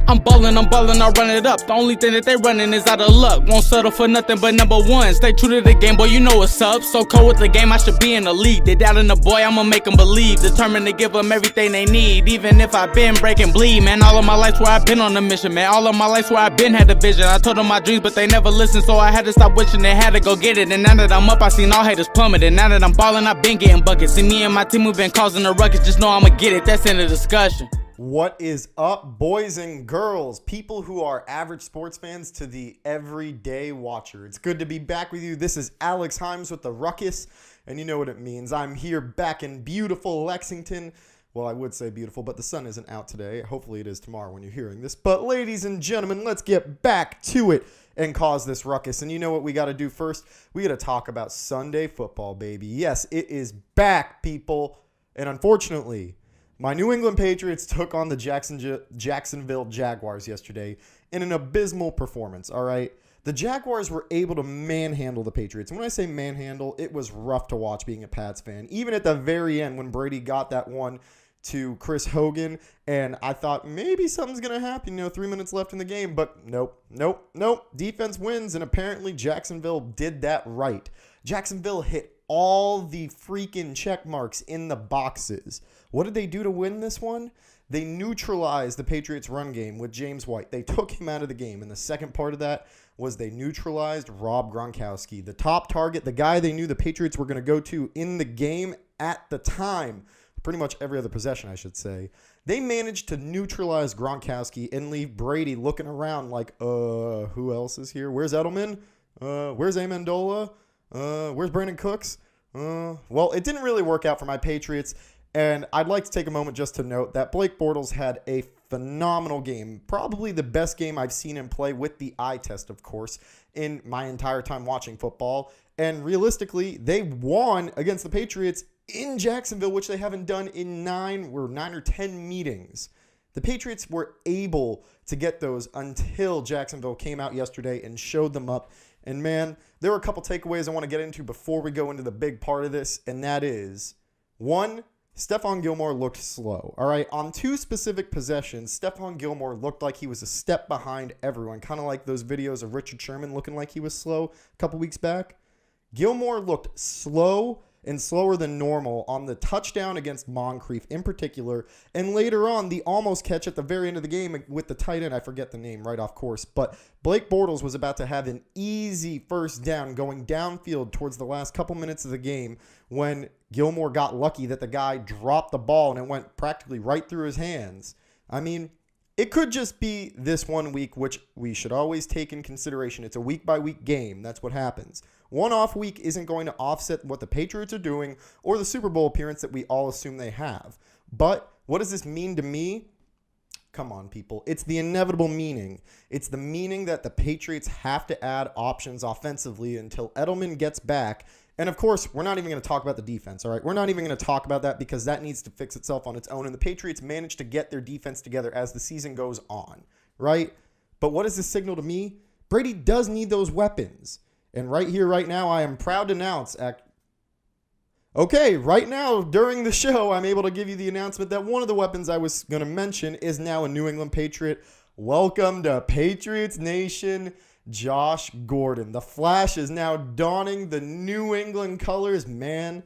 I'm ballin', I'll run it up. The only thing that they running is out of luck. Won't settle for nothing but number one. Stay true to the game, boy, you know what's up. So cold with the game, I should be in the league. They doubting the boy, I'ma make them believe. Determined to give them everything they need. Even if I've been breaking bleed, man. All of my life's where I've been on a mission, man. All of my life's where I've been had a vision. I told them my dreams, but they never listened. So I had to stop wishing they had to go get it. And now that I'm up, I seen all haters plummet. And now that I'm ballin', I've been getting buckets. See me and my team, we've been causing a ruckus. Just know I'ma get it, that's the end of the discussion. What is up, boys and girls, people who are average sports fans to the everyday watcher? It's good to be back with you. This is Alex Himes with the Ruckus, and you know what it means. I'm here back in beautiful Lexington. Well, I would say beautiful, but the sun isn't out today. Hopefully it is tomorrow when you're hearing this. But ladies and gentlemen, let's get back to it and cause this ruckus. And you know what we got to do first? We got to talk about Sunday football, baby. Yes, it is back, people. And unfortunately, my New England Patriots took on the Jacksonville Jaguars yesterday in an abysmal performance, all right? The Jaguars were able to manhandle the Patriots. And when I say manhandle, it was rough to watch being a Pats fan. Even at the very end when Brady got that one to Chris Hogan, and I thought maybe something's going to happen, 3 minutes left in the game. But nope. Defense wins, and apparently Jacksonville did that right. Jacksonville hit all the freaking check marks in the boxes. What did they do to win this one? They neutralized the Patriots' run game with James White. They took him out of the game. And the second part of that was they neutralized Rob Gronkowski, the top target, the guy they knew the Patriots were going to go to in the game at the time. Pretty much every other possession, I should say. They managed to neutralize Gronkowski and leave Brady looking around like, who else is here? Where's Edelman? Where's Amendola? Where's Brandon Cooks? Well, it didn't really work out for my Patriots. And I'd like to take a moment just to note that Blake Bortles had a phenomenal game. Probably the best game I've seen him play with the eye test, of course, in my entire time watching football. And realistically, they won against the Patriots in Jacksonville, which they haven't done in 9 or 10 meetings. The Patriots were able to get those until Jacksonville came out yesterday and showed them up. And man, there were a couple takeaways I want to get into before we go into the big part of this. And that is, 1, Stephon Gilmore looked slow. All right, on 2 specific possessions, Stephon Gilmore looked like he was a step behind everyone, kind of like those videos of Richard Sherman looking like he was slow a couple weeks back. Gilmore looked slow and slower than normal on the touchdown against Moncrief in particular, and later on the almost catch at the very end of the game with the tight end, I forget the name, right off course, but Blake Bortles was about to have an easy first down going downfield towards the last couple minutes of the game when Gilmore got lucky that the guy dropped the ball and it went practically right through his hands. I mean, it could just be this 1 week, which we should always take in consideration. It's a week-by-week game. That's what happens. One off week isn't going to offset what the Patriots are doing or the Super Bowl appearance that we all assume they have. But what does this mean to me? Come on, people. It's the inevitable meaning. It's the meaning that the Patriots have to add options offensively until Edelman gets back. And, of course, we're not even going to talk about the defense, all right? We're not even going to talk about that because that needs to fix itself on its own. And the Patriots managed to get their defense together as the season goes on, right? But what does this signal to me? Brady does need those weapons. And right here, right now, I am proud to announce, right now, during the show, I'm able to give you the announcement that one of the weapons I was going to mention is now a New England Patriot. Welcome to Patriots Nation, Josh Gordon. The Flash is now donning the New England colors, man.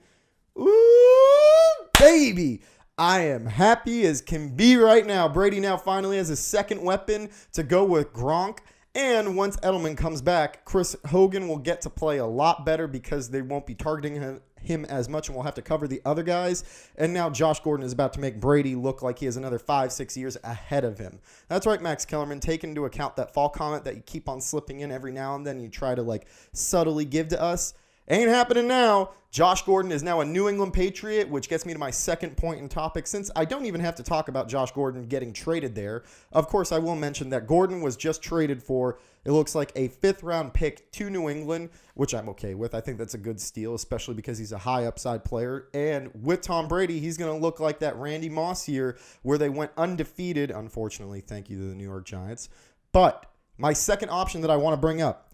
Ooh, baby. I am happy as can be right now. Brady now finally has a second weapon to go with Gronk. And once Edelman comes back, Chris Hogan will get to play a lot better because they won't be targeting him as much and we'll have to cover the other guys. And now Josh Gordon is about to make Brady look like he has another 5-6 years ahead of him. That's right, Max Kellerman. Take into account that fall comment that you keep on slipping in every now and then. You try to subtly give to us. Ain't happening now. Josh Gordon is now a New England Patriot, which gets me to my second point in topic. Since I don't even have to talk about Josh Gordon getting traded there, of course I will mention that Gordon was just traded for, it looks like, a 5th-round pick to New England, which I'm okay with. I think that's a good steal, especially because he's a high-upside player. And with Tom Brady, he's going to look like that Randy Moss year where they went undefeated, unfortunately. Thank you to the New York Giants. But my second option that I want to bring up,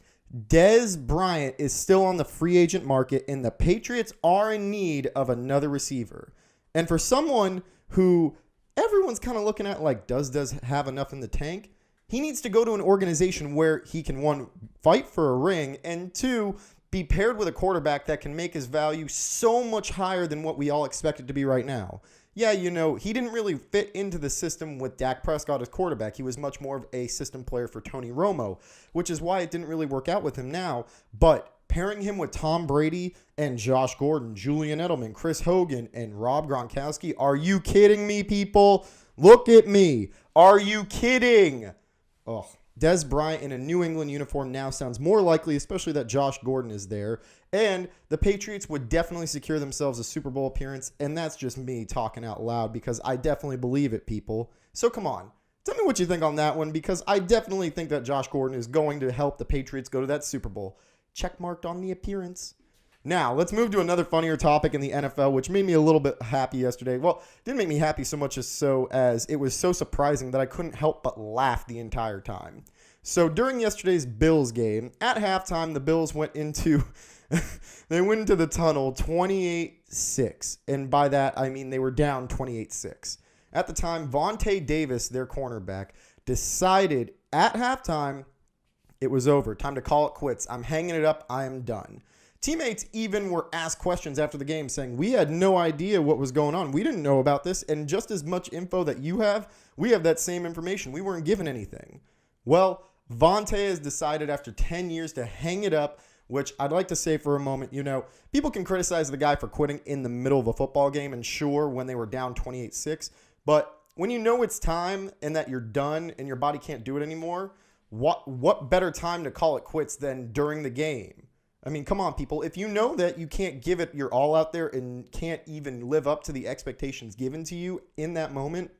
Dez Bryant is still on the free agent market, and the Patriots are in need of another receiver. And for someone who everyone's kind of looking at like, does Dez have enough in the tank? He needs to go to an organization where he can, one, fight for a ring, and two, be paired with a quarterback that can make his value so much higher than what we all expect it to be right now. Yeah, he didn't really fit into the system with Dak Prescott as quarterback. He was much more of a system player for Tony Romo, which is why it didn't really work out with him now. But pairing him with Tom Brady and Josh Gordon, Julian Edelman, Chris Hogan, and Rob Gronkowski, are you kidding me, people? Look at me. Are you kidding? Oh, Des Bryant in a New England uniform now sounds more likely, especially that Josh Gordon is there. And the Patriots would definitely secure themselves a Super Bowl appearance. And that's just me talking out loud because I definitely believe it, people. So come on. Tell me what you think on that one, because I definitely think that Josh Gordon is going to help the Patriots go to that Super Bowl. Check marked on the appearance. Now, let's move to another funnier topic in the NFL, which made me a little bit happy yesterday. Well, it didn't make me happy so much as it was so surprising that I couldn't help but laugh the entire time. So during yesterday's Bills game, at halftime, the Bills went into the tunnel 28-6. And by that, I mean they were down 28-6. At the time, Vontae Davis, their cornerback, decided at halftime it was over. Time to call it quits. I'm hanging it up. I am done. Teammates even were asked questions after the game saying, we had no idea what was going on. We didn't know about this. And just as much info that you have, we have that same information. We weren't given anything. Well, Vontae has decided after 10 years to hang it up, which I'd like to say for a moment, people can criticize the guy for quitting in the middle of a football game, and sure, when they were down 28-6. But when you know it's time and that you're done and your body can't do it anymore, what better time to call it quits than during the game? I mean, come on, people. If you know that you can't give it your all out there and can't even live up to the expectations given to you in that moment,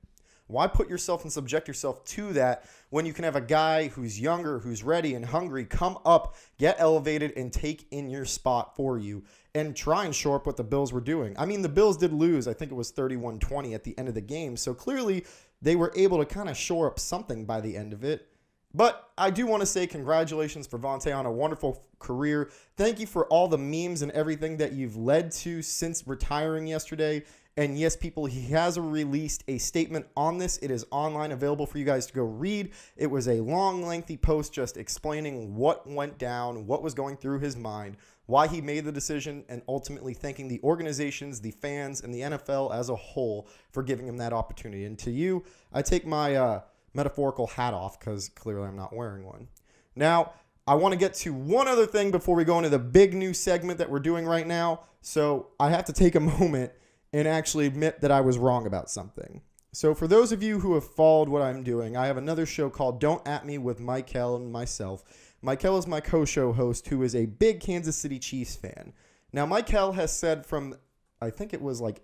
why put yourself and subject yourself to that when you can have a guy who's younger, who's ready and hungry, come up, get elevated, and take in your spot for you and try and shore up what the Bills were doing? I mean, the Bills did lose. I think it was 31-20 at the end of the game. So clearly they were able to kind of shore up something by the end of it. But I do want to say congratulations for Vontae on a wonderful career. Thank you for all the memes and everything that you've led to since retiring yesterday. And yes, people, he has released a statement on this. It is online, available for you guys to go read. It was a long, lengthy post just explaining what went down, what was going through his mind, why he made the decision, and ultimately thanking the organizations, the fans, and the NFL as a whole for giving him that opportunity. And to you, I take my metaphorical hat off because clearly I'm not wearing one. Now, I want to get to one other thing before we go into the big new segment that we're doing right now. So I have to take a moment and actually admit that I was wrong about something. So for those of you who have followed what I'm doing, I have another show called Don't At Me with Michael and myself. Michael is my co-show host who is a big Kansas City Chiefs fan. Now, Michael has said from, I think it was like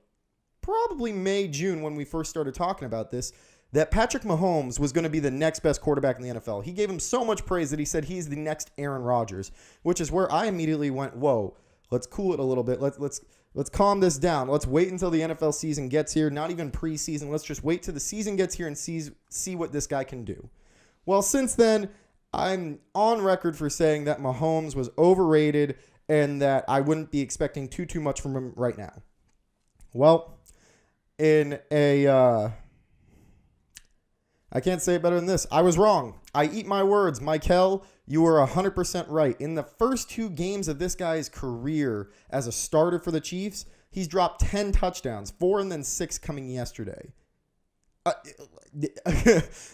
probably May, June when we first started talking about this, that Patrick Mahomes was going to be the next best quarterback in the NFL. He gave him so much praise that he said he's the next Aaron Rodgers, which is where I immediately went, whoa, let's cool it a little bit. Let's calm this down. Let's wait until the NFL season gets here, not even preseason. Let's just wait till the season gets here and see what this guy can do. Well, since then, I'm on record for saying that Mahomes was overrated and that I wouldn't be expecting too much from him right now. Well, in a... I can't say it better than this. I was wrong. I eat my words. Michael, you were 100% right. In the first 2 games of this guy's career as a starter for the Chiefs, he's dropped 10 touchdowns, 4 and then 6 coming yesterday.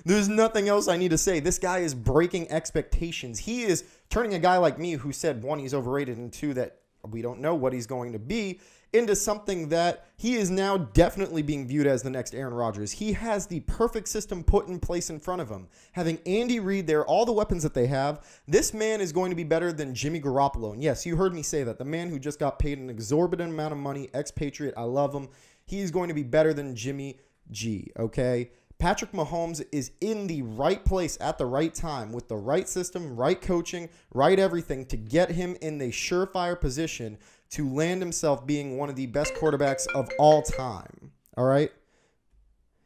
There's nothing else I need to say. This guy is breaking expectations. He is turning a guy like me who said, 1, he's overrated, and 2, that we don't know what he's going to be, into something that he is now definitely being viewed as the next Aaron Rodgers. He has the perfect system put in place in front of him. Having Andy Reid there, all the weapons that they have, this man is going to be better than Jimmy Garoppolo. And yes, you heard me say that. The man who just got paid an exorbitant amount of money, expatriate, I love him. He's going to be better than Jimmy G, okay? Patrick Mahomes is in the right place at the right time with the right system, right coaching, right everything to get him in the surefire position to land himself being one of the best quarterbacks of all time. All right?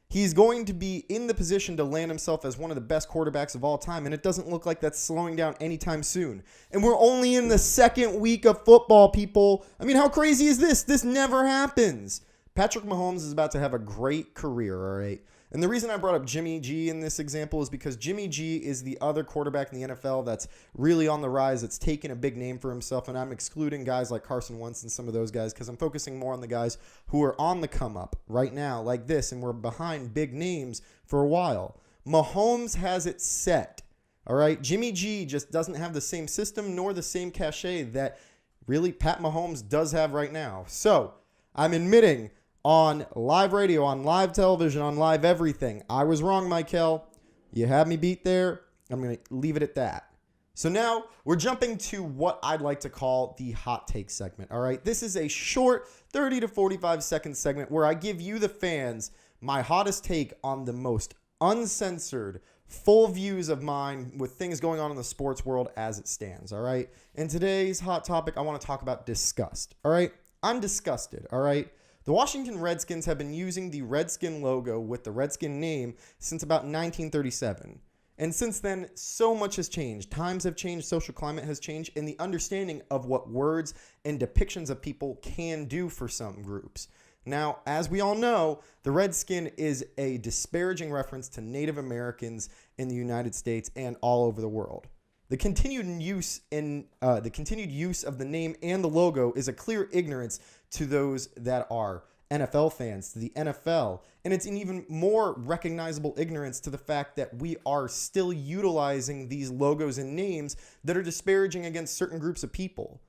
He's going to be in the position to land himself as one of the best quarterbacks of all time, and it doesn't look like that's slowing down anytime soon. And we're only in the 2nd week of football, people. I mean, how crazy is this? This never happens. Patrick Mahomes is about to have a great career, all right? And the reason I brought up Jimmy G in this example is because Jimmy G is the other quarterback in the NFL that's really on the rise, that's taken a big name for himself. And I'm excluding guys like Carson Wentz and some of those guys because I'm focusing more on the guys who are on the come up right now like this, and we're behind big names for a while. Mahomes has it set. All right. Jimmy G just doesn't have the same system nor the same cachet that really Pat Mahomes does have right now. So I'm admitting on live radio, on live television, on live everything, I was wrong, Michael. You had me beat there. I'm going to leave it at that. So now we're jumping to what I'd like to call the hot take segment. All right. This is a short 30 to 45 second segment where I give you, the fans, my hottest take on the most uncensored, full views of mine with things going on in the sports world as it stands. All right. In today's hot topic, I want to talk about disgust. All right. I'm disgusted. All right. The Washington Redskins have been using the Redskin logo with the Redskin name since about 1937. And since then, so much has changed. Times have changed, social climate has changed, and the understanding of what words and depictions of people can do for some groups. Now, as we all know, the Redskin is a disparaging reference to Native Americans in the United States and all over the world. The continued use of the name and the logo is a clear ignorance to those that are NFL fans, to the NFL, and it's an even more recognizable ignorance to the fact that we are still utilizing these logos and names that are disparaging against certain groups of people.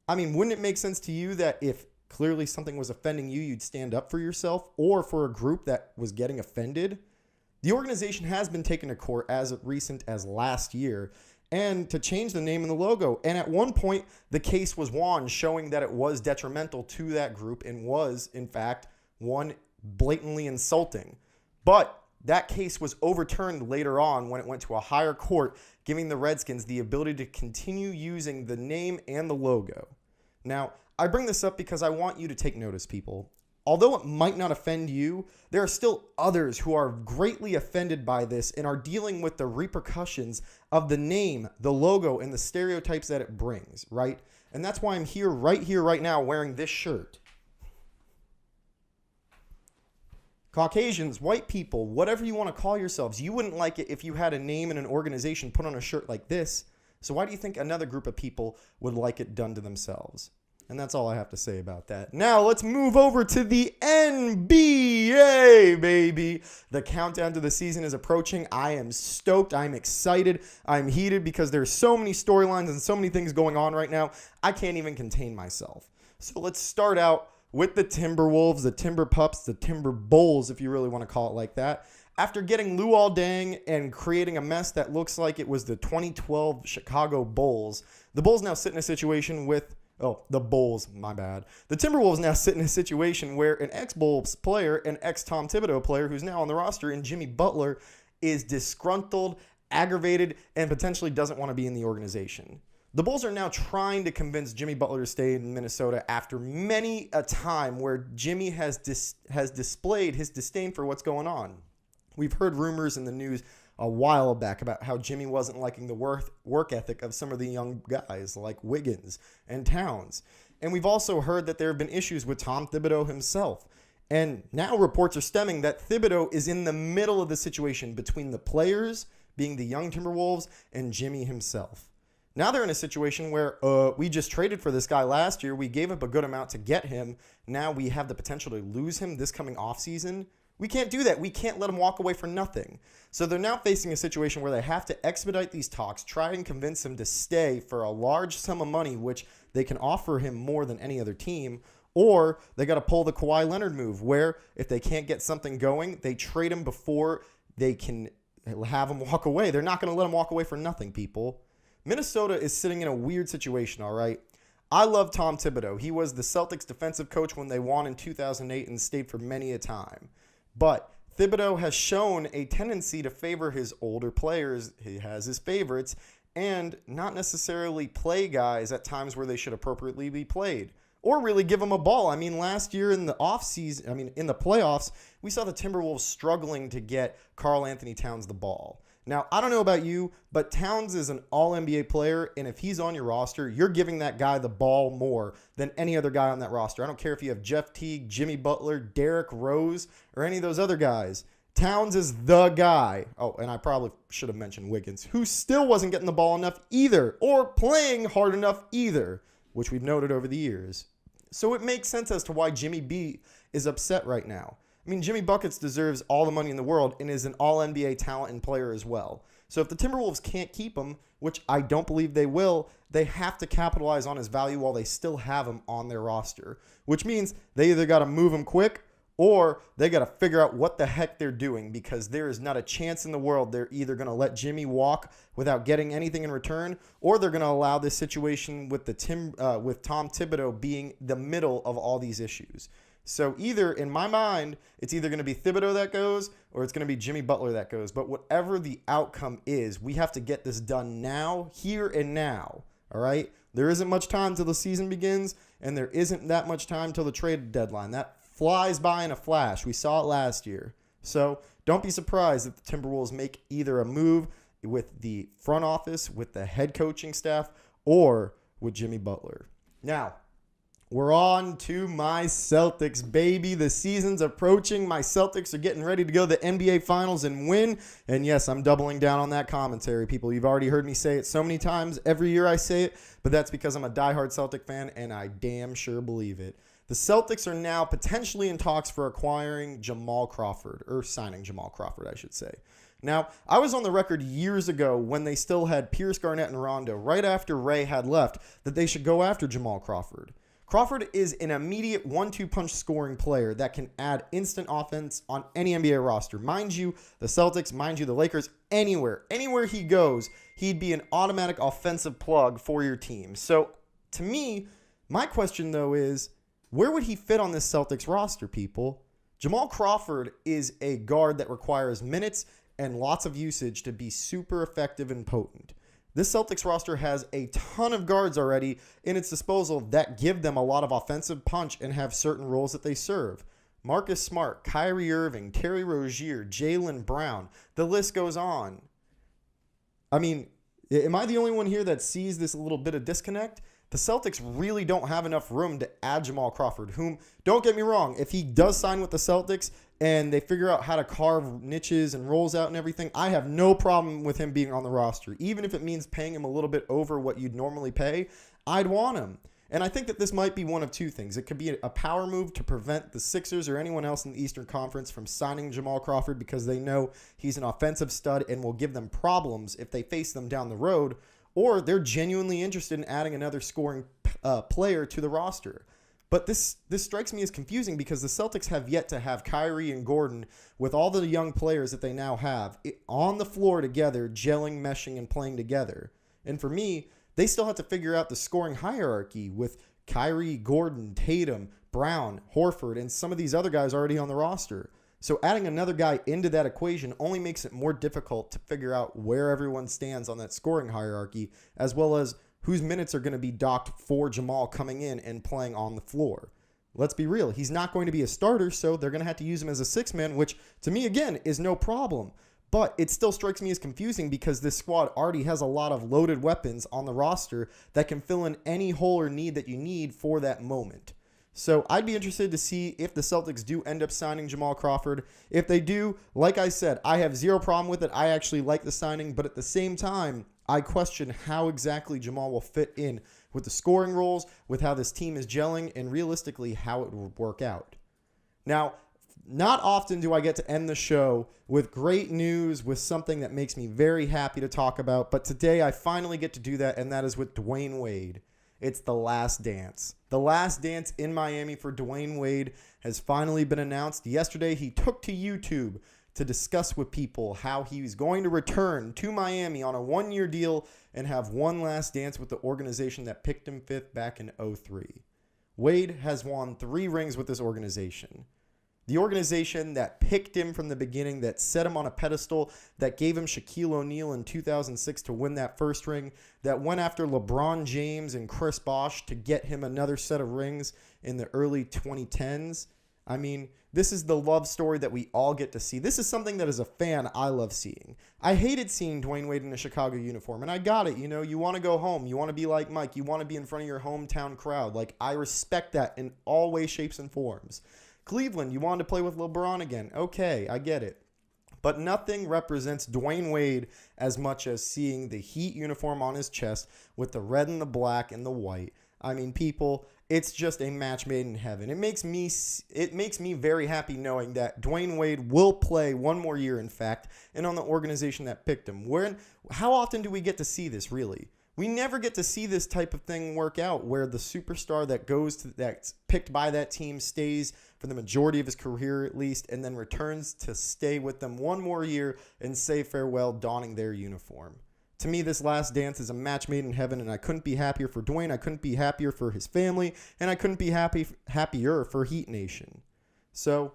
I mean, wouldn't it make sense to you that if clearly something was offending you, you'd stand up for yourself or for a group that was getting offended? The organization has been taken to court as recent as last year and to change the name and the logo. And at one point, the case was won, showing that it was detrimental to that group and was, in fact, one blatantly insulting. But that case was overturned later on when it went to a higher court, giving the Redskins the ability to continue using the name and the logo. Now, I bring this up because I want you to take notice, people. Although it might not offend you, there are still others who are greatly offended by this and are dealing with the repercussions of the name, the logo, and the stereotypes that it brings, right? And that's why I'm here right now, wearing this shirt. Caucasians, white people, whatever you want to call yourselves, you wouldn't like it if you had a name and an organization put on a shirt like this. So why do you think another group of people would like it done to themselves? And that's all I have to say about that. Now let's move over to the NBA, baby. The countdown to the season is approaching. I am stoked. I'm excited. I'm heated because there's so many storylines and so many things going on right now. I can't even contain myself. So let's start out with the Timberwolves, the Timber Pups, the Timber Bulls, if you really want to call it like that. After getting Luol Deng and creating a mess that looks like it was the 2012 Chicago Bulls, the Bulls now sit in a situation with the Bulls, my bad. The Timberwolves now sit in a situation where an ex-Bulls player, an ex-Tom Thibodeau player who's now on the roster, and Jimmy Butler is disgruntled, aggravated, and potentially doesn't want to be in the organization. The Bulls are now trying to convince Jimmy Butler to stay in Minnesota after many a time where Jimmy has displayed his disdain for what's going on. We've heard rumors in the news a while back about how Jimmy wasn't liking the work ethic of some of the young guys like Wiggins and Towns. And we've also heard that there have been issues with Tom Thibodeau himself. And now reports are stemming that Thibodeau is in the middle of the situation between the players, being the young Timberwolves, and Jimmy himself. Now they're in a situation where we just traded for this guy last year. We gave up a good amount to get him. Now we have the potential to lose him this coming offseason. We can't do that. We can't let him walk away for nothing. So they're now facing a situation where they have to expedite these talks, try and convince him to stay for a large sum of money, which they can offer him more than any other team, or they got to pull the Kawhi Leonard move, where if they can't get something going, they trade him before they can have him walk away. They're not going to let him walk away for nothing, people. Minnesota is sitting in a weird situation, all right? I love Tom Thibodeau. He was the Celtics defensive coach when they won in 2008 and stayed for many a time. But Thibodeau has shown a tendency to favor his older players. He has his favorites and not necessarily play guys at times where they should appropriately be played or really give them a ball. I mean, last year in the in the playoffs, we saw the Timberwolves struggling to get Karl Anthony Towns the ball. Now, I don't know about you, but Towns is an all-NBA player, and if he's on your roster, you're giving that guy the ball more than any other guy on that roster. I don't care if you have Jeff Teague, Jimmy Butler, Derrick Rose, or any of those other guys. Towns is the guy. Oh, and I probably should have mentioned Wiggins, who still wasn't getting the ball enough either, or playing hard enough either, which we've noted over the years. So it makes sense as to why Jimmy B is upset right now. I mean, Jimmy Buckets deserves all the money in the world and is an all-NBA talent and player as well. So if the Timberwolves can't keep him, which I don't believe they will, they have to capitalize on his value while they still have him on their roster, which means they either got to move him quick or they got to figure out what the heck they're doing, because there is not a chance in the world they're either going to let Jimmy walk without getting anything in return, or they're going to allow this situation with with Tom Thibodeau being the middle of all these issues. So either, in my mind, it's either going to be Thibodeau that goes or it's going to be Jimmy Butler that goes. But whatever the outcome is, we have to get this done now, here and now. All right? There isn't much time till the season begins, and there isn't that much time till the trade deadline. That flies by in a flash. We saw it last year. So don't be surprised if the Timberwolves make either a move with the front office, with the head coaching staff, or with Jimmy Butler. Now, we're on to my Celtics, baby. The season's approaching. My Celtics are getting ready to go to the NBA Finals and win. And yes, I'm doubling down on that commentary, people. You've already heard me say it so many times. Every year I say it, but that's because I'm a diehard Celtic fan, and I damn sure believe it. The Celtics are now potentially in talks for acquiring Jamal Crawford, or signing Jamal Crawford, I should say. Now, I was on the record years ago when they still had Pierce, Garnett, and Rondo, right after Ray had left, that they should go after Jamal Crawford. Crawford is an immediate 1-2 punch scoring player that can add instant offense on any NBA roster. Mind you, the Celtics, mind you, the Lakers, anywhere he goes, he'd be an automatic offensive plug for your team. So, to me, my question, though, is, where would he fit on this Celtics roster, people? Jamal Crawford is a guard that requires minutes and lots of usage to be super effective and potent. This Celtics roster has a ton of guards already in its disposal that give them a lot of offensive punch and have certain roles that they serve. Marcus Smart, Kyrie Irving, Terry Rozier, Jaylen Brown, the list goes on. I mean, am I the only one here that sees this little bit of disconnect? The Celtics really don't have enough room to add Jamal Crawford, whom, don't get me wrong, if he does sign with the Celtics and they figure out how to carve niches and roles out and everything, I have no problem with him being on the roster. Even if it means paying him a little bit over what you'd normally pay, I'd want him. And I think that this might be one of two things. It could be a power move to prevent the Sixers or anyone else in the Eastern Conference from signing Jamal Crawford because they know he's an offensive stud and will give them problems if they face them down the road, or they're genuinely interested in adding another scoring player to the roster. But this strikes me as confusing because the Celtics have yet to have Kyrie and Gordon, with all the young players that they now have, on the floor together, gelling, meshing, and playing together. And for me, they still have to figure out the scoring hierarchy with Kyrie, Gordon, Tatum, Brown, Horford, and some of these other guys already on the roster. So adding another guy into that equation only makes it more difficult to figure out where everyone stands on that scoring hierarchy, as well as whose minutes are going to be docked for Jamal coming in and playing on the floor. Let's be real. He's not going to be a starter, so they're going to have to use him as a six-man, which to me, again, is no problem. But it still strikes me as confusing because this squad already has a lot of loaded weapons on the roster that can fill in any hole or need that you need for that moment. So I'd be interested to see if the Celtics do end up signing Jamal Crawford. If they do, like I said, I have zero problem with it. I actually like the signing, but at the same time, I question how exactly Jamal will fit in with the scoring roles, with how this team is gelling, and realistically how it will work out. Now, not often do I get to end the show with great news, with something that makes me very happy to talk about, but today I finally get to do that, and that is with Dwayne Wade. It's The Last Dance. The Last Dance in Miami for Dwayne Wade has finally been announced. Yesterday, he took to YouTube to discuss with people how he's going to return to Miami on a one-year deal and have one last dance with the organization that picked him fifth back in 2003. Wade has won 3 rings with this organization. The organization that picked him from the beginning, that set him on a pedestal, that gave him Shaquille O'Neal in 2006 to win that first ring, that went after LeBron James and Chris Bosh to get him another set of rings in the early 2010s. I mean, this is the love story that we all get to see. This is something that as a fan, I love seeing. I hated seeing Dwayne Wade in a Chicago uniform, and I got it. You know, you want to go home. You want to be like Mike. You want to be in front of your hometown crowd. Like, I respect that in all ways, shapes, and forms. Cleveland, you wanted to play with LeBron again. Okay, I get it. But nothing represents Dwayne Wade as much as seeing the Heat uniform on his chest with the red and the black and the white. I mean, people, it's just a match made in heaven. It makes me very happy knowing that Dwayne Wade will play one more year, in fact, and on the organization that picked him. How often do we get to see this, really? We never get to see this type of thing work out where the superstar that's picked by that team stays for the majority of his career at least and then returns to stay with them one more year and say farewell donning their uniform. To me, this last dance is a match made in heaven, and I couldn't be happier for Dwayne. I couldn't be happier for his family, and I couldn't be happier for Heat Nation. So,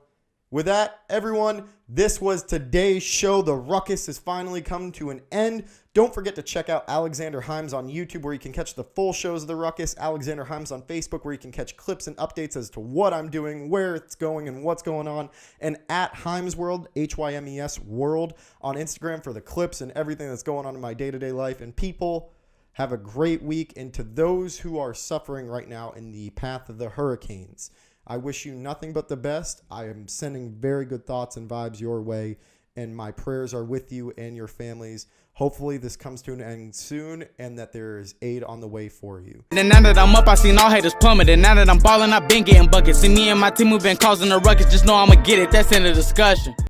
with that, everyone, this was today's show. The Ruckus has finally come to an end. Don't forget to check out Alexander Himes on YouTube, where you can catch the full shows of The Ruckus. Alexander Himes on Facebook, where you can catch clips and updates as to what I'm doing, where it's going, and what's going on. And at Himes World, Hymes World, on Instagram for the clips and everything that's going on in my day-to-day life. And people, have a great week. And to those who are suffering right now in the path of the hurricanes, I wish you nothing but the best. I am sending very good thoughts and vibes your way, and my prayers are with you and your families. Hopefully this comes to an end soon and that there is aid on the way for you. And now that I'm up, I seen all haters plummeted. Now that I'm balling, I've been getting buckets. See, me and my team, we've been causing a ruckus. Just know I'ma get it. That's in the discussion.